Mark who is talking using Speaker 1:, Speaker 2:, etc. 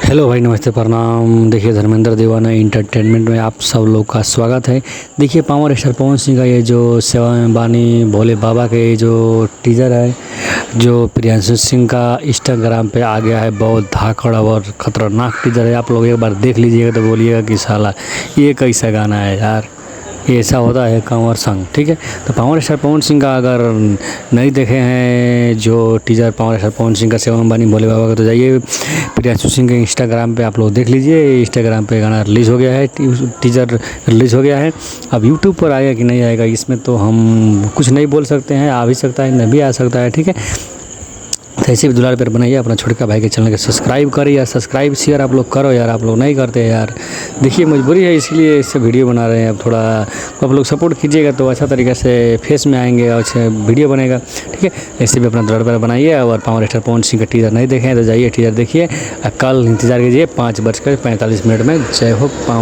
Speaker 1: Hello भाई, नमस्ते, प्रणाम। देखिए, धर्मेंद्र दीवाना एंटरटेनमेंट में आप सब लोग का स्वागत है। देखिए, पावर स्टार पवन सिंह का ये जो सेवा में बानी भोले बाबा के जो टीज़र है, जो प्रियांशु सिंह का इंस्टाग्राम पे आ गया है, बहुत धाकड़ और ख़तरनाक टीज़र है। आप लोग एक बार देख लीजिएगा तो बोलिएगा कि साला ये कैसा गाना है यार, ये ऐसा होता है कंवर संग। ठीक है, तो पावर स्टार पवन सिंह का अगर नहीं देखे हैं जो teaser power star Pawan Singh का सेवा में बानी भोले बाबा का, तो जाइए प्रियांशु सिंह के इंस्टाग्राम पे आप लोग देख लीजिए। इंस्टाग्राम पे गाना रिलीज़ हो गया है, टीज़र रिलीज़ हो गया है। अब यूट्यूब पर आएगा कि नहीं आएगा, इसमें तो हम कुछ नहीं बोल सकते हैं। आ भी सकता है, नहीं भी आ सकता है। ठीक है, तो ऐसे भी दुलार पर बनाइए, अपना छोटका भाई के चैनल के सब्सक्राइब करिए यार, सब्सक्राइब शेयर आप लोग करो यार, आप लोग नहीं करते यार। देखिए, मजबूरी है, इसलिए इससे वीडियो बना रहे हैं। अब थोड़ा आप लोग सपोर्ट कीजिएगा तो अच्छा तरीके से फेस में आएंगे और अच्छा वीडियो बनेगा। ठीक है, ऐसे भी अपना दुलार पर बनाइए। और पावर स्टार पवन सिंह का टीज़र नहीं देखें तो जाइए टीज़र देखिए। कल इंतज़ार कीजिए 5:45 में। जय हो पावर।